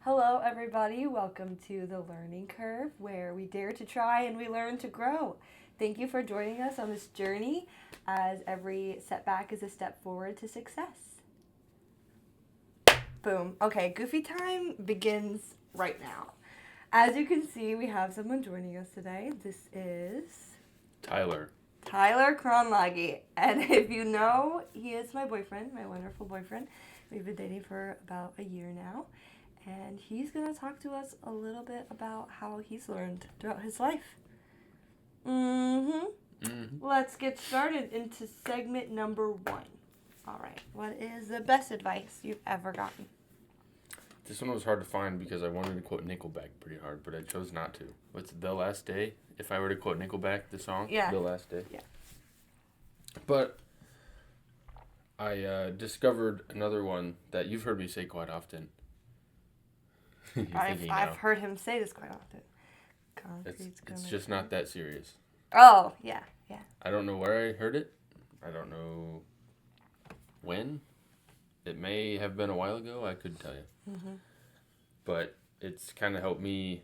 Hello, everybody. Welcome to the Learning Curve, where we dare to try and we learn to grow. Thank you for joining us on this journey, as every setback is a step forward to success. Boom. Okay, Goofy time begins right now. As you can see, we have someone joining us today. This is Tyler Kronlage. And if you know, he is my boyfriend, my wonderful boyfriend. We've been dating for about a year now. And he's going to talk to us a little bit about how he's learned throughout his life. Let's get started into segment number 1. All right. What is the best advice you've ever gotten? This one was hard to find because I wanted to quote Nickelback pretty hard, but I chose not to. What's The Last Day? If I were to quote Nickelback, the song? Yeah. The Last Day? Yeah. But I discovered another one that you've heard me say quite often. I've heard him say this quite often. It's just not that serious. Oh, yeah. I don't know where I heard it. I don't know when. It may have been a while ago. I couldn't tell you. But it's kind of helped me.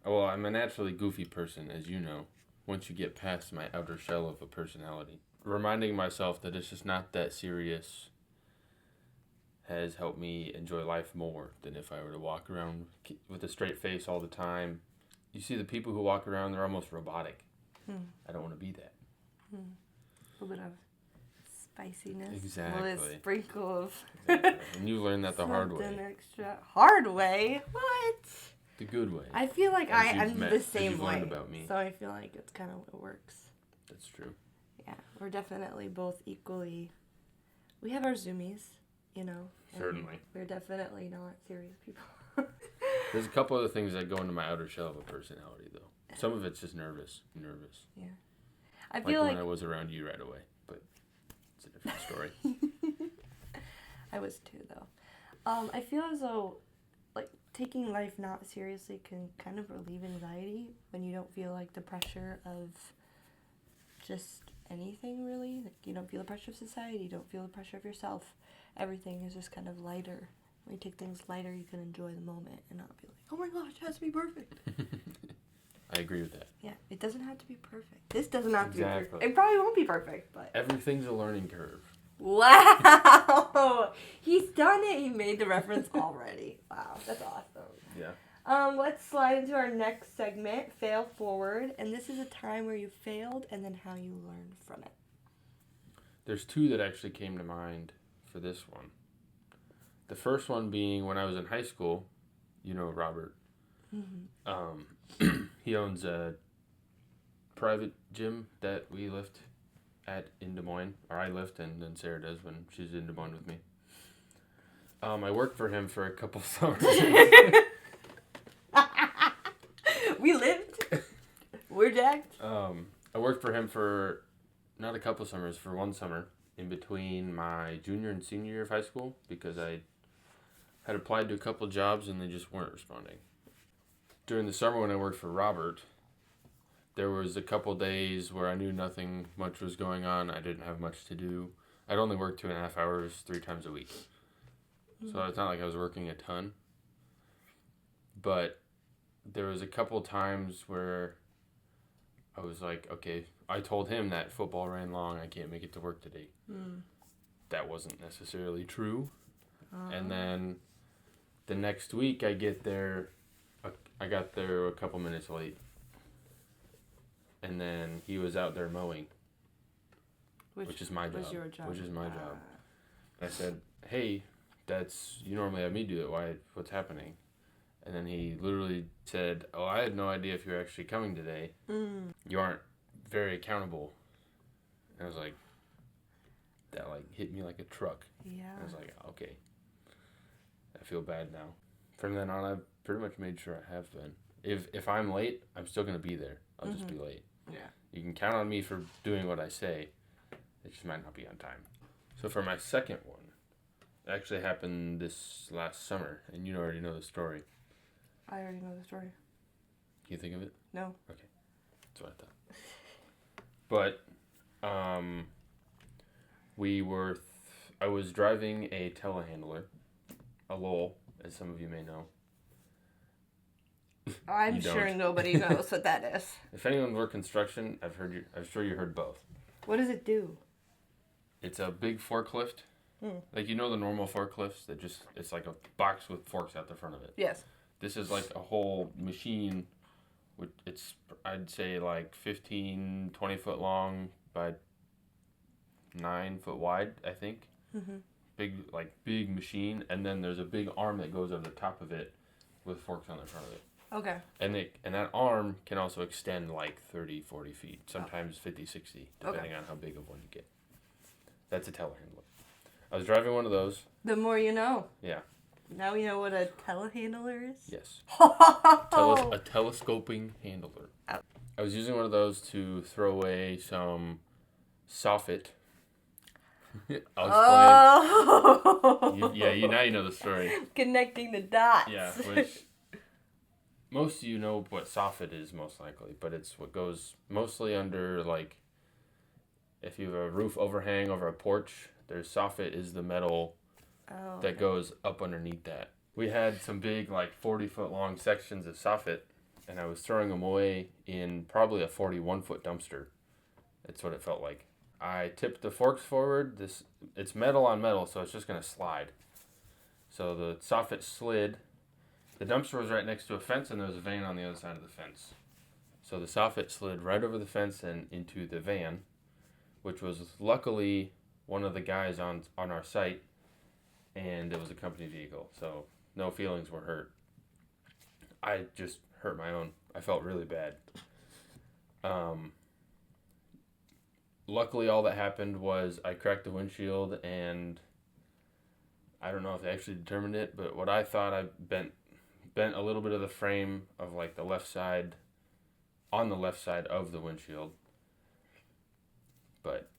Well, I'm a naturally goofy person, as you know, once you get past my outer shell of a personality. Reminding myself that it's just not that serious has helped me enjoy life more than if I were to walk around with a straight face all the time. You see the people who walk around, they're almost robotic. I don't want to be that. A little bit of spiciness. Exactly. A little sprinkle of Exactly. And you learned that the hard way. something extra. Hard way? What? The good way. I feel like I'm the same you've way. learned about me. So I feel like it's kind of what works. That's true. Yeah, we're definitely both equally. We have our zoomies, you know. Certainly. We're definitely not serious people. There's a couple other things that go into my outer shell of a personality, though. Some of it's just nervous. Yeah. I feel like when I was around you right away, but it's a different story. I was too, though. I feel as though, like, taking life not seriously can kind of relieve anxiety when you don't feel, like, the pressure of just anything, really. Like, you don't feel the pressure of society. You don't feel the pressure of yourself. Everything is just kind of lighter. When you take things lighter, you can enjoy the moment and not be like, oh my gosh, it has to be perfect. I agree with that. Yeah, it doesn't have to be perfect. This doesn't have to be perfect. Exactly. It probably won't be perfect, but... Everything's a learning curve. Wow! He's done it. He made the reference already. Wow, that's awesome. Yeah. Let's slide into our next segment, Fail Forward. And this is a time where you failed and then how you learned from it. There's two that actually came to mind for this one. The first one being when I was in high school, you know Robert. He owns a private gym that we lift at in Des Moines, or I lift, and then Sarah does when she's in Des Moines with me. I worked for him for a couple summers. We lived. We're jacked. I worked for him for not a couple summers, for one summer in between my junior and senior year of high school, because I had applied to a couple jobs and they just weren't responding. During the summer when I worked for Robert, there was a couple days where I knew nothing much was going on. I didn't have much to do. I'd only work 2.5 hours 3 times a week. So it's not like I was working a ton. But there was a couple times where I was like, okay, I told him that football ran long. I can't make it to work today. That wasn't necessarily true. And then the next week I got there a couple minutes late. And then he was out there mowing, which is my job. Was your job. Which is my job. I said, hey, you normally have me do it. What's happening? And then he literally said, oh, I had no idea if you were actually coming today. You aren't very accountable. And I was like, that hit me like a truck. Yeah. I was like, okay, I feel bad now. From then on, I've pretty much made sure I have been. If I'm late, I'm still going to be there. I'll just be late. Yeah. You can count on me for doing what I say. It just might not be on time. So for my second one, it actually happened this last summer, and you already know the story. I already know the story. Can you think of it? No. Okay. That's what I thought. But, I was driving a telehandler, a Lowell, as some of you may know. I'm You sure don't. nobody knows what that is. If anyone worked construction, I'm sure you heard both. What does it do? It's a big forklift. Like, you know the normal forklifts that it's like a box with forks out the front of it. Yes. This is like a whole machine. It's, I'd say, like 15, 20 foot long by 9 foot wide, I think. Big machine. And then there's a big arm that goes over the top of it with forks on the front of it. Okay. And that arm can also extend like 30, 40 feet, sometimes 50, 60, depending on how big of one you get. That's a telehandler. I was driving one of those. The more you know. Yeah. Now we know what a telehandler is? Yes. A telescoping handler. Oh. I was using one of those to throw away some soffit. I'll explain. Now you know the story. Connecting the dots. Yeah, which most of you know what soffit is, most likely, but it's what goes mostly under, like, if you have a roof overhang over a porch, there's soffit is the metal that goes up underneath that. We had some big, like, 40-foot long sections of soffit, and I was throwing them away in probably a 41-foot dumpster. That's what it felt like. I tipped the forks forward. It's metal on metal, so it's just going to slide. So the soffit slid. The dumpster was right next to a fence, and there was a van on the other side of the fence. So the soffit slid right over the fence and into the van, which was luckily one of the guys on our site, and it was a company vehicle, so no feelings were hurt. I just hurt my own. I felt really bad. Luckily, all that happened was I cracked the windshield, and I don't know if they actually determined it, but what I thought, I bent a little bit of the frame of, like, the left side, on the left side of the windshield. But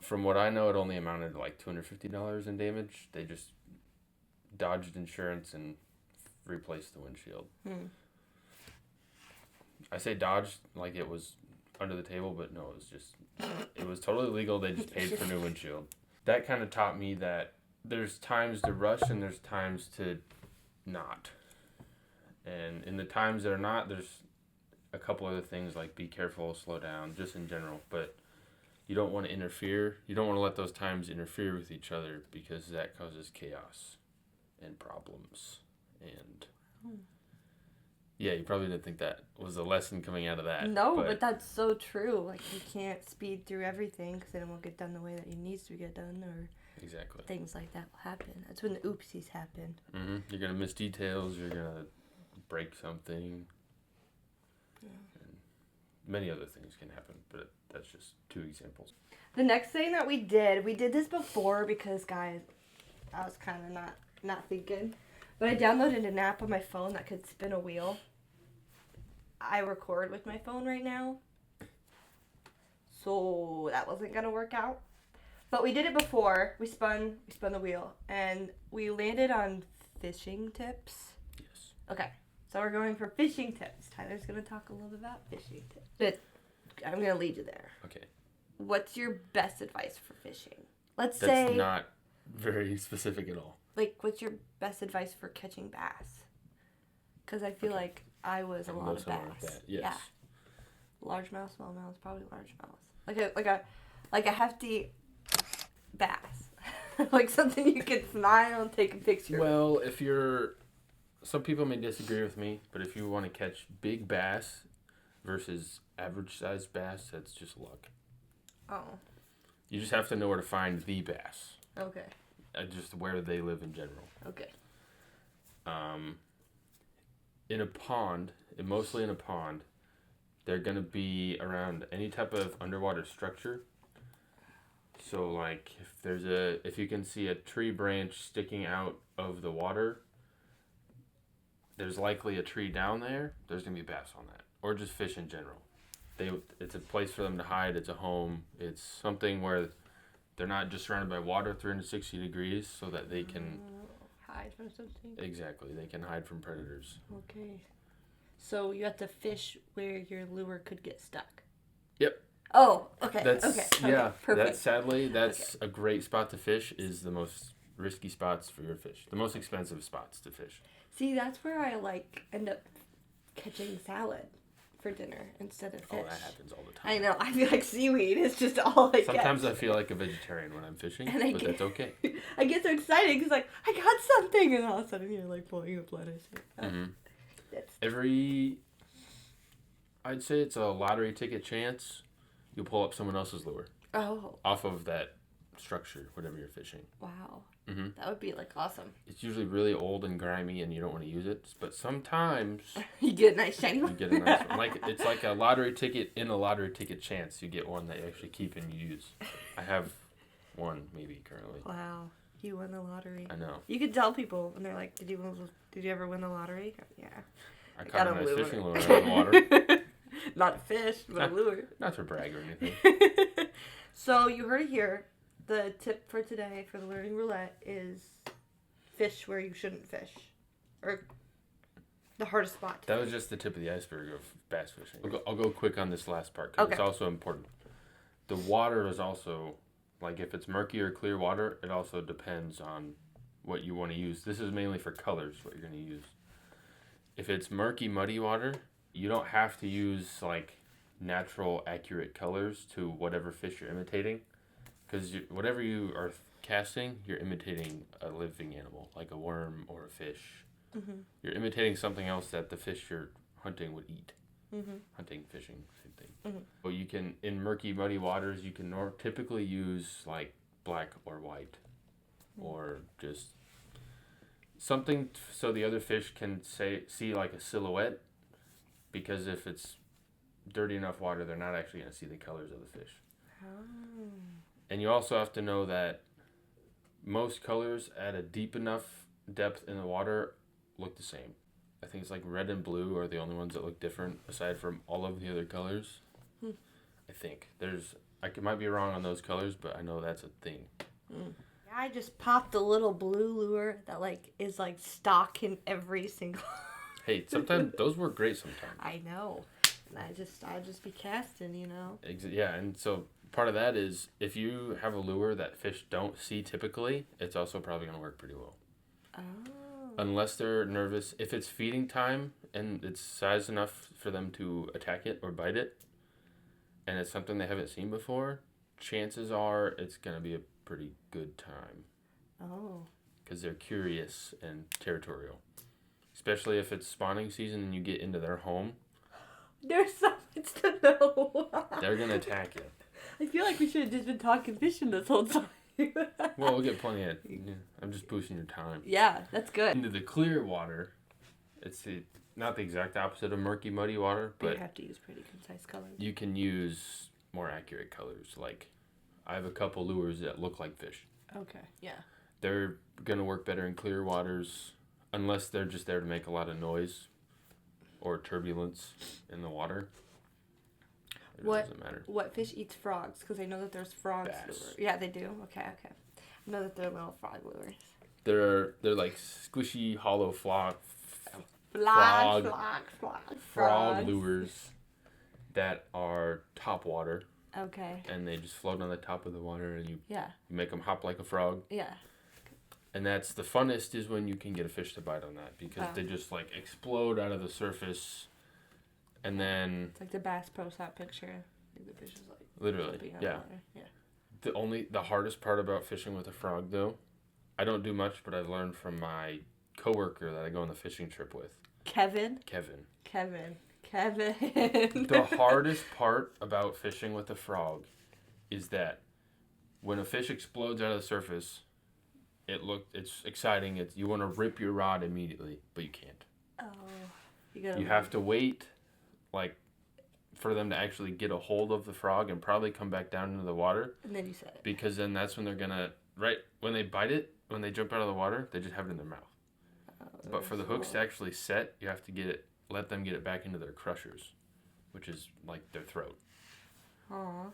from what I know, it only amounted to like $250 in damage. They just dodged insurance and replaced the windshield. I say dodged like it was under the table, but no, it was totally legal. They just paid for new windshield. That kind of taught me that there's times to rush and there's times to not. And in the times that are not, there's a couple other things like be careful, slow down, just in general. But you don't want to interfere. You don't want to let those times interfere with each other, because that causes chaos and problems. And yeah, you probably didn't think that was a lesson coming out of that. No, but that's so true. Like, you can't speed through everything, because then it won't get done the way that it needs to get done, or exactly, things like that will happen. That's when the oopsies happen. You're going to miss details. You're going to break something. Yeah. And many other things can happen, but that's just 2 examples. The next thing that we did this before because, guys, I was kind of not thinking, but I downloaded an app on my phone that could spin a wheel. I record with my phone right now, so that wasn't gonna work out. But we did it before. We spun the wheel, and we landed on fishing tips. Yes. Okay, so we're going for fishing tips. Tyler's gonna talk a little bit about fishing tips, but I'm gonna lead you there. Okay. What's your best advice for fishing? That's not very specific at all. Like, what's your best advice for catching bass? Because I feel like I was a lot of bass. Like that. Yes. Yeah. Largemouth, smallmouth, probably largemouth. Like a hefty bass. Like something you can smile and take a picture. Well, some people may disagree with me, but if you want to catch big bass versus average sized bass, that's just luck. Oh. You just have to know where to find the bass. Okay. Just where they live in general. Okay. In a pond, mostly in a pond, they're going to be around any type of underwater structure. So, like, if you can see a tree branch sticking out of the water, there's likely a tree down there. There's going to be bass on that. Or just fish in general. It's a place for them to hide. It's a home. It's something where they're not just surrounded by water 360 degrees, so that they can hide from something. Exactly, they can hide from predators. Okay. So you have to fish where your lure could get stuck. Yep. Oh, okay. Yeah. Perfect. That's a great spot to fish. Is the most risky spots for your fish. The most expensive spots to fish. See, that's where I end up catching salad for dinner instead of fish. Oh, that happens all the time. I know. I feel like seaweed is just all I get. Sometimes I feel like a vegetarian when I'm fishing, but that's okay. I get so excited because I got something, and all of a sudden you're pulling up lettuce. I'd say it's a lottery ticket chance. You'll pull up someone else's lure. Oh. Off of that structure, whatever you're fishing. Wow. Mm-hmm. That would be awesome. It's usually really old and grimy, and you don't want to use it. But sometimes you get a nice shiny one. You get a nice one. It's like a lottery ticket in a lottery ticket chance. You get one that you actually keep and you use. I have one maybe currently. Wow, you won the lottery. I know. You could tell people, and they're like, "Did you ever win the lottery?" Yeah. I caught a nice fishing lure out of the water. Not a fish, but a lure. Not to brag or anything. So you heard it here. The tip for today for the learning roulette is fish where you shouldn't fish, or the hardest spot. That was just the tip of the iceberg of bass fishing. I'll go quick on this last part because it's also important. The water is also, like if it's murky or clear water, it also depends on what you want to use. This is mainly for colors, what you're going to use. If it's murky, muddy water, you don't have to use like natural, accurate colors to whatever fish you're imitating. Because whatever you are casting, you're imitating a living animal, like a worm or a fish. Mm-hmm. You're imitating something else that the fish you're hunting would eat. Mm-hmm. Hunting, fishing, same thing. Mm-hmm. But you can, in murky, muddy waters, you can typically use like black or white, or just something so the other fish can see like a silhouette. Because if it's dirty enough water, they're not actually going to see the colors of the fish. Oh. And you also have to know that most colors at a deep enough depth in the water look the same. I think it's like red and blue are the only ones that look different aside from all of the other colors. I think. I might be wrong on those colors, but I know that's a thing. I just popped a little blue lure that is stock in every single... Hey, sometimes those work great sometimes. I know. And I'll just be casting, Yeah, and so... Part of that is if you have a lure that fish don't see typically, it's also probably going to work pretty well. Oh. Unless they're nervous. If it's feeding time and it's size enough for them to attack it or bite it, and it's something they haven't seen before, chances are it's going to be a pretty good time. Oh. Because they're curious and territorial. Especially if it's spawning season and you get into their home. There's so much to know. They're going to attack you. I feel like we should have just been talking fishing this whole time. Well, we'll get plenty of... Yeah, I'm just boosting your time. Yeah, that's good. Into the clear water, it's not the exact opposite of murky, muddy water, but... You have to use pretty concise colors. You can use more accurate colors. Like, I have a couple lures that look like fish. Okay, yeah. They're going to work better in clear waters, unless they're just there to make a lot of noise or turbulence in the water. It really doesn't matter. What fish eats frogs? Because I know that there's frogs. Bass. Yeah, they do? Okay. I know that they're little frog lures. They're like squishy, hollow frog lures that are top water. Okay. And they just float on the top of the water, and you make them hop like a frog. Yeah. And that's the funnest is when you can get a fish to bite on that, because they just explode out of the surface. And then... It's like the Bass Pro Shop picture. The fish is literally, yeah. The hardest part about fishing with a frog, though, I don't do much, but I've learned from my coworker that I go on the fishing trip with. Kevin. The hardest part about fishing with a frog is that when a fish explodes out of the surface, it's exciting. You want to rip your rod immediately, but you can't. Oh. You have to wait for them to actually get a hold of the frog and probably come back down into the water. And then you set it. Because then that's when they're going to, when they bite it, when they jump out of the water, they just have it in their mouth. But for the hooks to actually set, you have to let them get it back into their crushers, which is like their throat. Aw.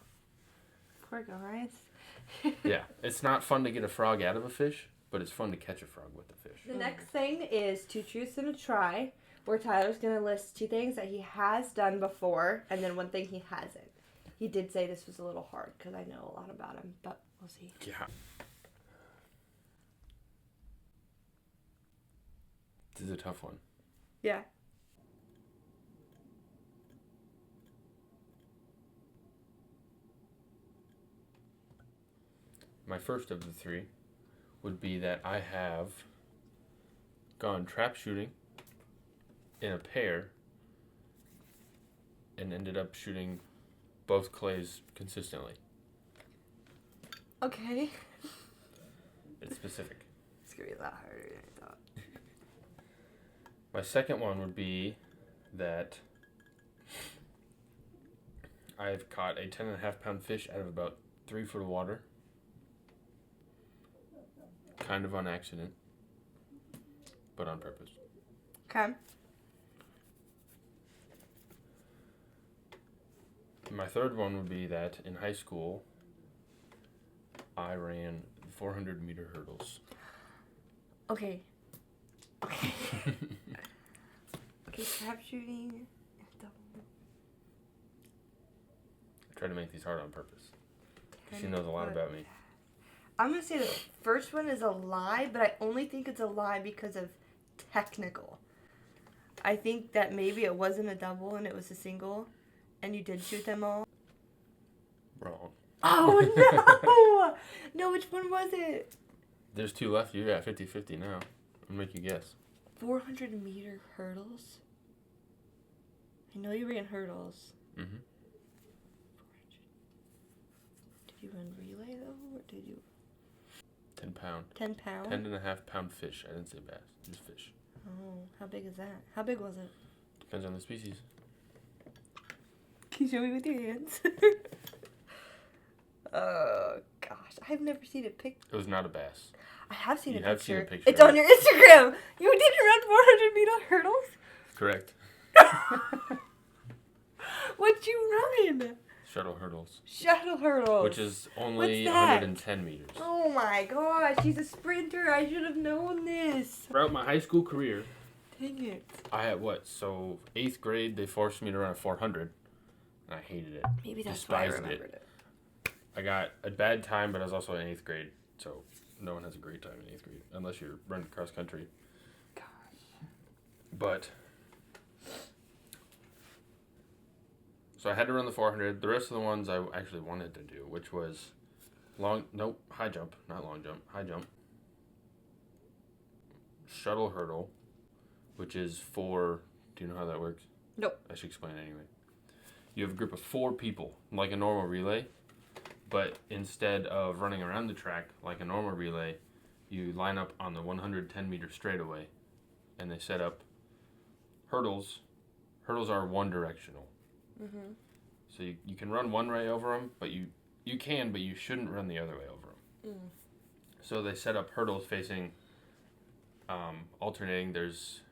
Poor guys. Yeah. It's not fun to get a frog out of a fish, but it's fun to catch a frog with the fish. The next thing is 2 truths and a try, where Tyler's going to list 2 things that he has done before, and then 1 thing he hasn't. He did say this was a little hard, because I know a lot about him, but we'll see. Yeah. is a tough one. Yeah. My first of the three would be that I have gone trap shooting in a pair and ended up shooting both clays consistently. Okay. It's specific. It's going to be a lot harder than I thought. My second one would be that I've caught a 10.5 pound fish out of about 3 foot of water. Kind of on accident, but on purpose. Okay. My third one would be that in high school, I ran 400 meter hurdles. Okay. Okay. Okay, trap shooting. I try to make these hard on purpose. She knows a lot about me. I'm going to say the first one is a lie, but I only think it's a lie because of technical. I think that maybe it wasn't a double and it was a single, and you did shoot them all. Wrong. Oh, no! No, which one was it? There's 2 left. You're at 50-50 now. I'll make you guess. 400 meter hurdles? I know you ran hurdles. Mm-hmm. Did you run relay, though, or did you... 10 pound. 10 pounds? 10.5 pound fish. I didn't say bass. Just fish. Oh, how big is that? How big was it? Depends on the species. Can you show me with your hands? Oh, gosh. I've never seen a picture. It was not a bass. I have seen You a have picture. seen a picture. It's on your Instagram. You didn't run 400 meter hurdles? Correct. What'd you run? Shuttle hurdles. Shuttle hurdles. Which is only What's that? 110 meters. Oh my gosh, she's a sprinter. I should have known this. Throughout my high school career, Dang it. I had what? So 8th grade, they forced me to run a 400. And I hated it. Maybe that's why I Despised remembered it. I got a bad time, but I was also in 8th grade. So no one has a great time in 8th grade. Unless you're running cross country. Gosh. But... So I had to run the 400. The rest of the ones I actually wanted to do, which was high jump, not long jump, high jump. Shuttle hurdle, which is 4, do you know how that works? Nope. I should explain it anyway. You have a group of 4 people, like a normal relay, but instead of running around the track like a normal relay, you line up on the 110 meter straightaway, and they set up hurdles. Hurdles are one directional. Mm-hmm. So you can run one way over them, but you shouldn't run the other way over them. Mm. So they set up hurdles facing, alternating. There's,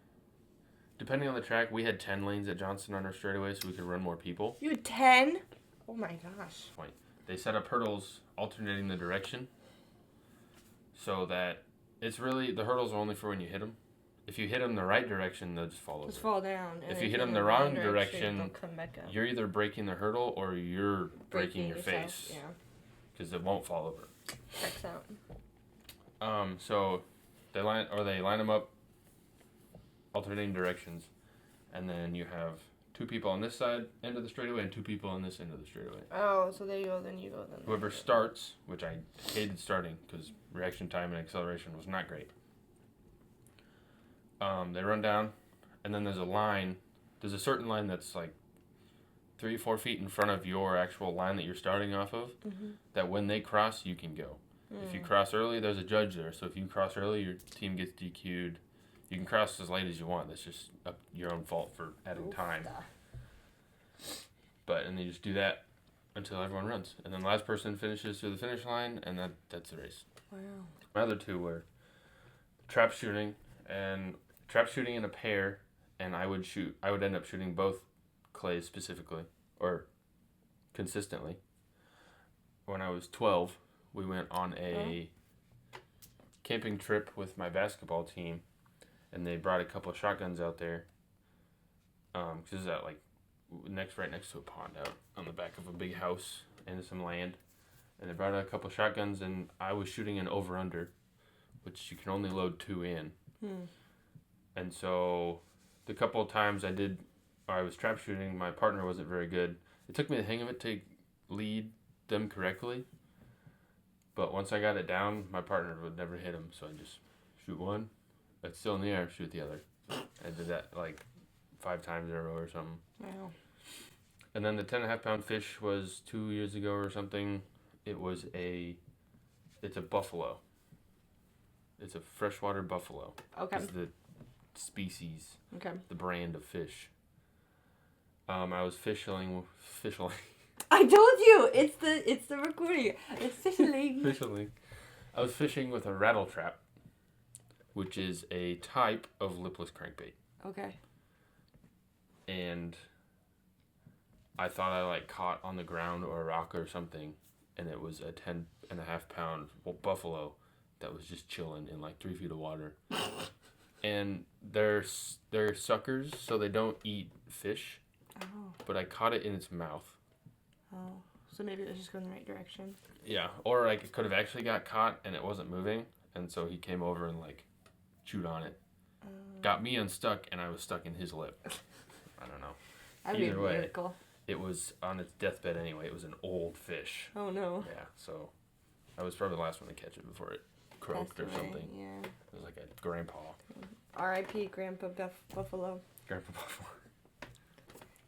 depending on the track, we had 10 lanes at Johnson on our straightaway, so we could run more people. You had 10? Oh my gosh. They set up hurdles alternating the direction, so that it's really, the hurdles are only for when you hit them. If you hit them the right direction, they'll just fall over. Just fall down. And If you hit them the wrong direction, you're either breaking the hurdle or you're breaking your yourself, face. Yeah. Because it won't fall over. Checks out. So they line them up, alternating directions, and then you have 2 people on this side end of the straightaway and 2 people on this end of the straightaway. Oh, so there you go, then you go, then. Whoever starts, which I hated starting because reaction time and acceleration was not great. They run down, and then there's a line. There's a certain line that's like 3-4 feet in front of your actual line that you're starting off of. Mm-hmm. That when they cross, you can go. If you cross early, there's a judge there. So if you cross early, your team gets DQ'd. You can cross as late as you want. That's just your own fault for adding time. And they just do that until everyone runs. And then the last person finishes through the finish line, and that's the race. Wow. My other 2 were trap shooting in a pair, and I would end up shooting both clays specifically, or consistently. When I was 12, we went on a camping trip with my basketball team, and they brought a couple of shotguns out there. Cause it's at right next to a pond out on the back of a big house and some land, and they brought out a couple of shotguns, and I was shooting an over/under, which you can only load 2 in. And so the couple of times I was trap shooting, my partner wasn't very good. It took me the hang of it to lead them correctly. But once I got it down, my partner would never hit them. So I just shoot one, that's still in the air, shoot the other. I did that like 5 times in a row or something. Wow. And then the 10.5 pound fish was 2 years ago or something. It's a buffalo. It's a freshwater buffalo. Okay. It's the species, Okay. the brand of fish. I was fishing. I told you it's the recording. It's fishing. Fishing. I was fishing with a rattle trap, which is a type of lipless crankbait. Okay. And I thought I caught on the ground or a rock or something, and it was a 10.5 pound buffalo that was just chilling in 3 feet of water. And they're suckers, so they don't eat fish. Oh. But I caught it in its mouth. Oh. So maybe it was just going the right direction. Yeah, or it could have actually got caught and it wasn't moving, and so he came over and chewed on it. Got me unstuck, and I was stuck in his lip. I don't know. That'd be a Either way, miracle. it was on its deathbed anyway. It was an old fish. Oh no. Yeah, so I was probably the last one to catch it before it croaked or something. Yeah. It was like a grandpa. R.I.P. Grandpa Buffalo. Grandpa Buffalo.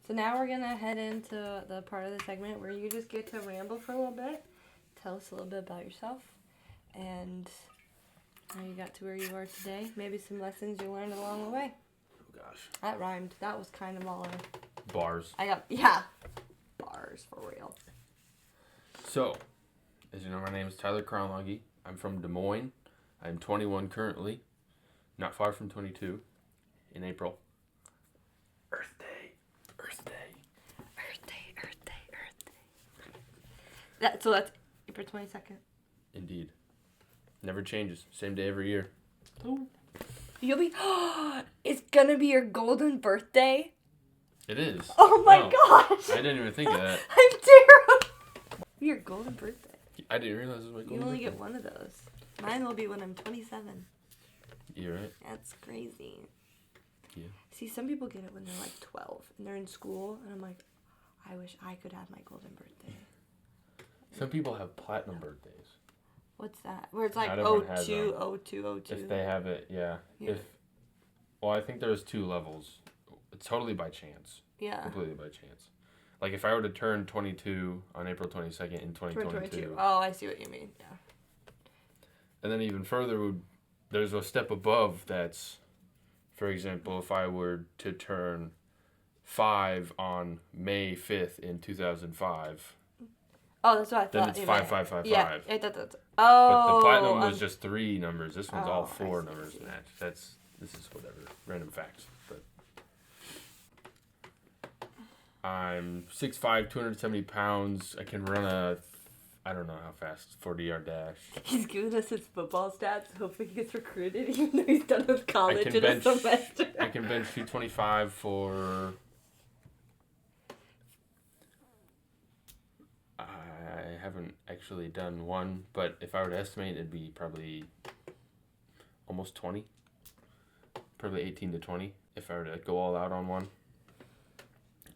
So now we're gonna head into the part of the segment where you just get to ramble for a little bit, tell us a little bit about yourself, and how you got to where you are today. Maybe some lessons you learned along the way. Oh gosh. That rhymed. That was kind of all. Bars. Bars for real. So, as you know, my name is Tyler Kronlage. I'm from Des Moines. I'm 21 currently. Not far from 22 in April. Earth Day. So that's April 22nd. Indeed. Never changes. Same day every year. Ooh. You'll be... It's gonna be your golden birthday? It is. Oh my gosh! I didn't even think of that. I'm terrible! Your golden birthday. I didn't realize it was my golden You only birthday. get one of those. Mine will be when I'm 27. You're right. That's crazy. Yeah. See, some people get it when they're 12 and they're in school, and I'm like, I wish I could have my golden birthday. Some people have platinum birthdays. What's that? Where it's like Not everyone has 02, them. 02, 02. If they have it, yeah. Yeah. I think there's 2 levels. It's totally by chance. Yeah. Completely by chance. If I were to turn 22 on April 22nd in 2022. Oh, I see what you mean. Yeah. And then even further, there's a step above that's, for example, if I were to turn 5 on May 5th in 2005. Oh, that's what I thought. Then it's 5555. Yeah. Oh. But the platinum was just 3 numbers. This one's all 4 I see, numbers. And this is whatever. Random facts. But I'm 6'5", 270 pounds. I can run I don't know how fast, 40-yard dash. He's giving us his football stats. Hopefully he gets recruited, even though he's done with college in a semester. I can bench 225 for... I haven't actually done one, but if I were to estimate, it'd be probably almost 20. Probably 18 to 20 if I were to go all out on one.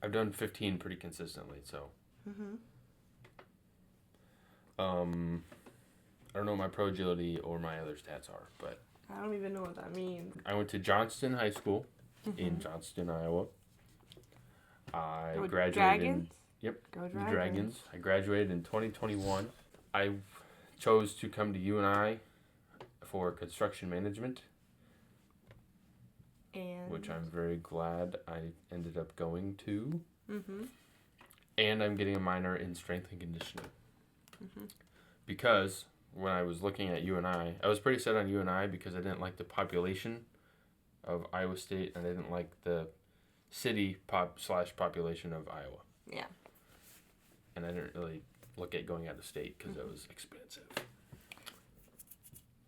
I've done 15 pretty consistently, so... Mm-hmm. I don't know what my pro agility or my other stats are, but... I don't even know what that means. I went to Johnston High School in Johnston, Iowa. I graduated Dragons? Yep. Go The Dragons. I graduated in 2021. I chose to come to UNI for construction management, which I'm very glad I ended up going to. Mm-hmm. And I'm getting a minor in strength and conditioning. Mm-hmm. Because when I was looking at UNI, I was pretty set on UNI because I didn't like the population of Iowa State and I didn't like the city population of Iowa. Yeah. And I didn't really look at going out of state because it was expensive.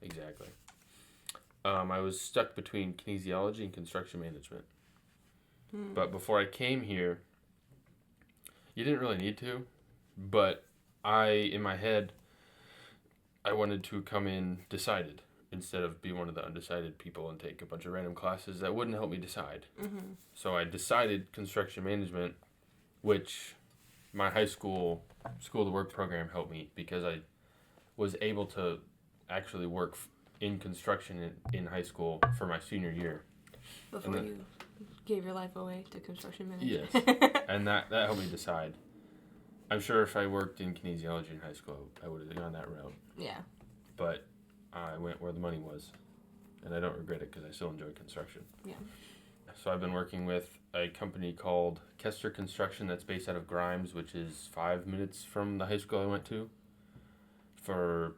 Exactly. I was stuck between kinesiology and construction management. But before I came here, you didn't really need to, but in my head, I wanted to come in decided. instead of be one of the undecided people and take a bunch of random classes that wouldn't help me decide. Mm-hmm. So I decided construction management, which my high school to work program helped me because I was able to actually work in construction in high school for my senior year. Before you gave your life away to construction management. Yes. And that helped me decide. I'm sure if I worked in kinesiology in high school, I would have gone that route. Yeah. But I went where the money was. And I don't regret it because I still enjoy construction. Yeah. So I've been working with a company called Kester Construction that's based out of Grimes, which is 5 minutes from the high school I went to, for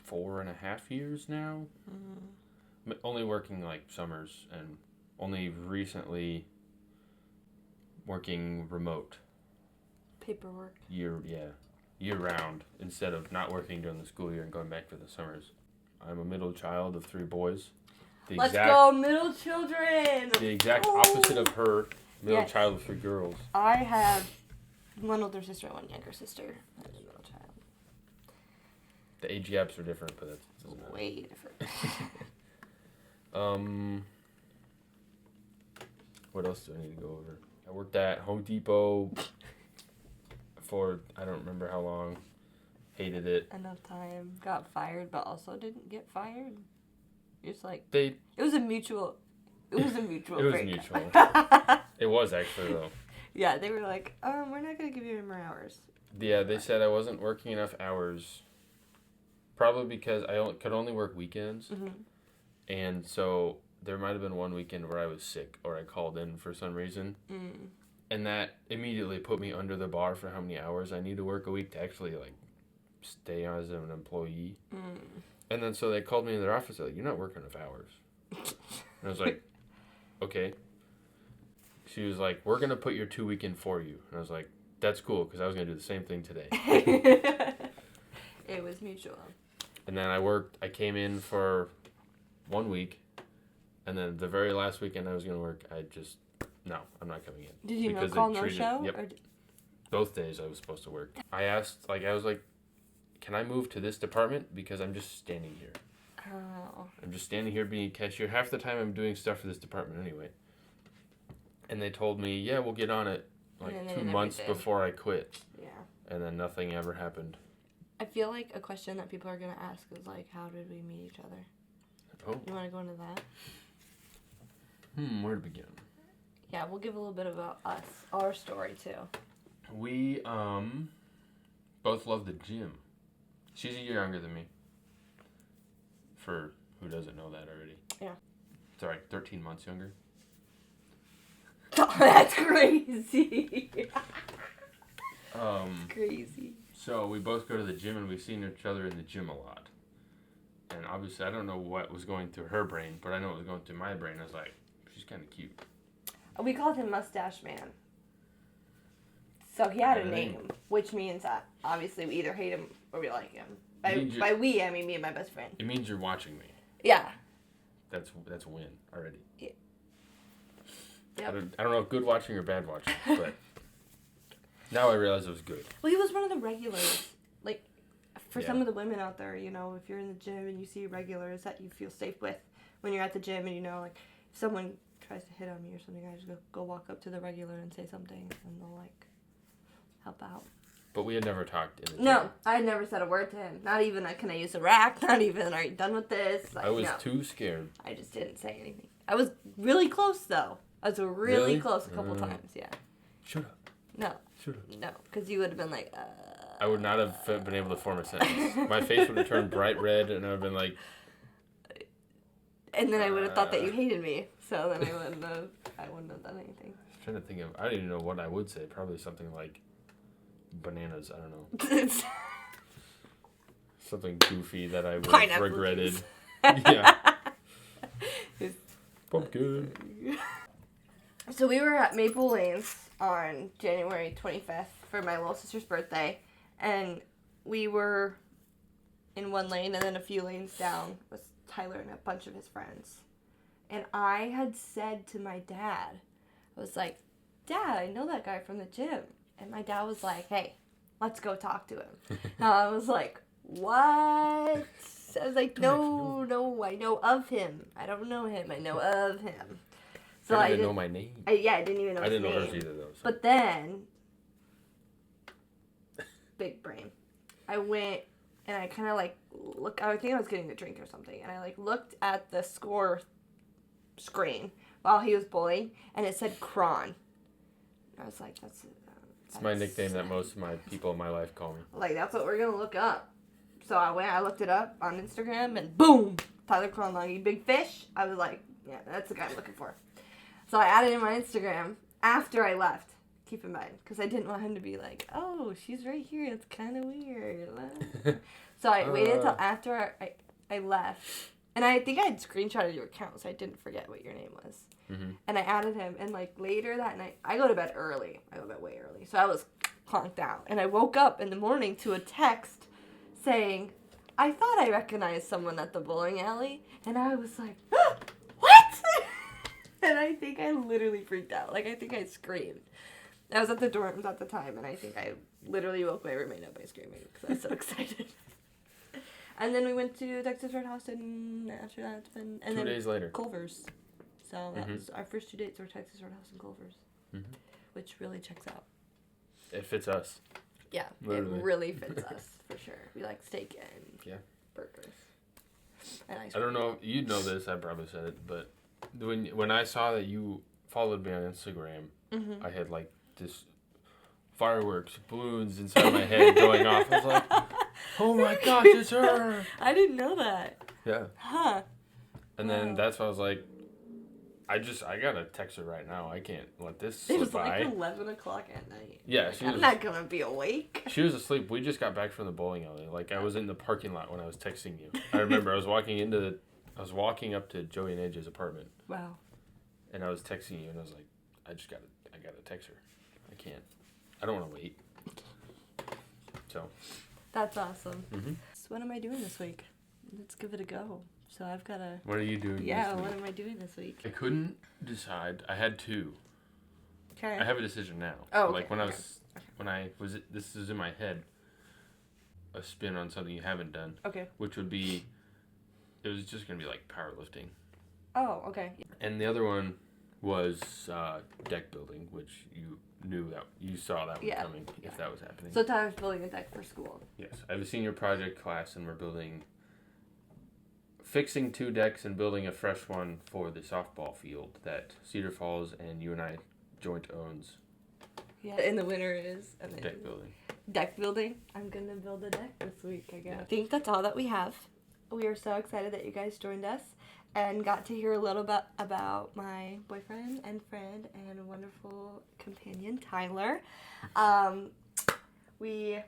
4.5 years now. Mm. Only working like summers and only recently working remote. Paperwork. Year round instead of not working during the school year and going back for the summers. I'm a middle child of 3 boys. Let's go, middle children! The exact opposite of her, middle child of 3 girls. I have one older sister and one younger sister. I'm a middle child. The age gaps are different, but that's way different. What else do I need to go over? I worked at Home Depot for I don't remember how long. Hated it. Enough time. Got fired, but also didn't get fired. It's like it was a mutual. It was a mutual. It was breakup. mutual. It was actually though. Yeah, they were like, we're not gonna give you any more hours. Yeah, they said I wasn't working enough hours. Probably because I could only work weekends, and so there might have been one weekend where I was sick or I called in for some reason, and that immediately put me under the bar for how many hours I need to work a week to actually like stay as an employee. And then so they called me in their office. They're like, "You're not working enough hours." And I was like, "Okay." She was like, "We're gonna put your 2 weekend for you." And I was like, "That's cool," because I was gonna do the same thing today. It was mutual. And then I came in for 1 week, and then the very last weekend I was gonna work, no, I'm not coming in. Did you no call, no show? Yep. Both days I was supposed to work. I was like, "Can I move to this department? Because I'm just standing here." Oh. I'm just standing here being a cashier. Half the time I'm doing stuff for this department anyway. And they told me, "Yeah, we'll get on it," like 2 months before I quit. Yeah. And then nothing ever happened. I feel like a question that people are going to ask is like, how did we meet each other? Oh. You want to go into that? Where to begin? Yeah, we'll give a little bit about us, our story too. We both love the gym. She's a year younger than me. For who doesn't know that already. Yeah. Sorry, 13 months younger. Oh, that's crazy. Crazy. So we both go to the gym and we've seen each other in the gym a lot. And obviously I don't know what was going through her brain, but I know what was going through my brain. I was like, she's kind of cute. We called him Mustache Man. So he had a name, which means that obviously we either hate him or we like him. By we, I mean me and my best friend. It means you're watching me. Yeah. That's a win already. Yeah. Yep. I don't know if good watching or bad watching, but now I realize it was good. Well, he was one of the regulars. Like, for some of the women out there, you know, if you're in the gym and you see regulars that you feel safe with when you're at the gym and, you know, like, if someone tries to hit on me or something, I just go walk up to the regular and say something and they'll, like, help out. But we had never talked in the gym. No, I had never said a word to him. Not even, can I use a rack? Not even, are you done with this? Like, I was too scared. I just didn't say anything. I was really close, though. I was really close a couple times, yeah. Shut up. No. Shut up. No, because you would have been like, I would not have been able to form a sentence. My face would have turned bright red, and I would have been like... And then I would have thought that you hated me, so then I wouldn't have done anything. I was trying to think of... I don't even know what I would say. Probably something like bananas, I don't know. Something goofy that I would have regretted. Yeah. Pumpkin. So we were at Maple Lanes on January 25th for my little sister's birthday, and we were in one lane, and then a few lanes down was Tyler and a bunch of his friends. And I had said to my dad, I was like, "Dad, I know that guy from the gym." And my dad was like, "Hey, let's go talk to him." And I was like, "What?" I was like, no, I know of him. I don't know him. I know of him. So I didn't know my name. I didn't even know his name. I didn't know hers either, though. So. But then, big brain. I went and I kind of like look. I think I was getting a drink or something, and I like looked at the score screen while he was bowling, and it said Kron. I was like, that's my nickname that most of my people in my life call me. Like, that's what we're gonna look up. So I looked it up on Instagram, and boom, Tyler Kronlage, big fish. I was like, yeah, that's the guy I'm looking for. So I added him on Instagram after I left. Keep in mind, because I didn't want him to be like, oh, she's right here. It's kind of weird. So I waited until after I left. And I think I had screenshotted your account, so I didn't forget what your name was. Mm-hmm. And I added him. And, like, later that night, I go to bed early. I go to bed way early. So I was conked out. And I woke up in the morning to a text saying, I thought I recognized someone at the bowling alley. And I was like, what? And I think I literally freaked out. Like, I think I screamed. I was at the dorms at the time, and I think I literally woke my roommate up by screaming because I was so excited. And then we went to Texas Roadhouse, and after that, it's been... And 2 days later. Culver's. So that was our first 2 dates were Texas Roadhouse and Culver's, which really checks out. It fits us. Yeah, literally. It really fits us, for sure. We like steak and burgers. And ice cream. I don't know, you'd know this, I probably said it, but when I saw that you followed me on Instagram, I had like this fireworks, balloons inside my head going off. I was like, oh my gosh, it's her. I didn't know that. Yeah. Huh. And then that's why I was like, I gotta text her right now. I can't let this slip It was by. like 11 o'clock at night. Yeah, like, I'm not gonna be awake. She was asleep. We just got back from the bowling alley. Like, I was in the parking lot when I was texting you. I remember I was walking up to Joey and AJ's apartment. Wow. And I was texting you, and I was like, I gotta text her. I can't. I don't want to wait. So. That's awesome. Mm-hmm. So what am I doing this week? Let's give it a go. So I've got to... What are you doing this week? What am I doing this week? I couldn't decide. I had two. Okay. I have a decision now. Oh, okay. Like this is in my head, a spin on something you haven't done. Okay. Which would be, it was just going to be like powerlifting. Oh, okay. And the other one was deck building, which you saw that one coming if that was happening. So Tyler's building a deck for school. Yes. I have a senior project class, and we're fixing 2 decks and building a fresh one for the softball field that Cedar Falls and UNI joint owns. Yeah, and the winner is deck building. Deck building. I'm gonna build a deck this week, I guess. Yeah. I think that's all that we have. We are so excited that you guys joined us and got to hear a little bit about my boyfriend and friend and wonderful companion, Tyler. We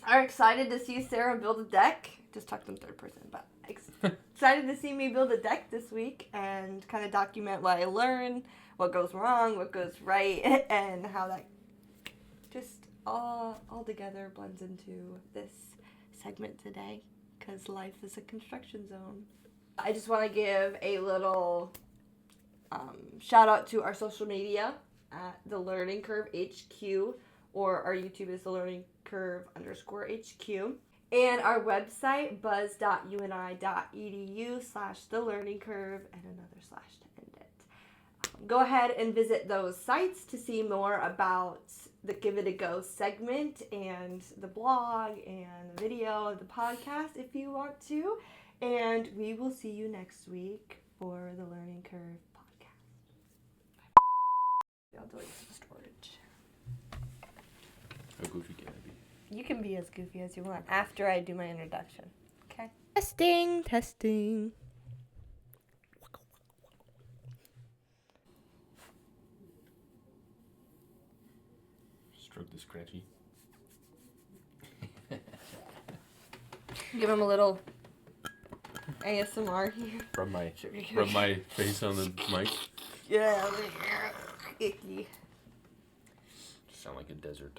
are excited to see Sarah build a deck. Just talked in third person, but excited to see me build a deck this week and kind of document what I learn, what goes wrong, what goes right, and how that just all together blends into this segment today, because life is a construction zone. I just want to give a little shout out to our social media at The Learning Curve HQ, or our YouTube is The Learning Curve _HQ. And our website, buzz.uni.edu/The Learning Curve, and another / to end it. Go ahead and visit those sites to see more about the Give It a Go segment and the blog and the video, the podcast if you want to. And we will see you next week for the Learning Curve podcast. I'll delete some storage. How goofy can I be? You can be as goofy as you want after I do my introduction. Okay? Testing. Stroke the scratchy. Give him a little ASMR here. Rub my face on the mic. Yeah, icky. Sound like a desert.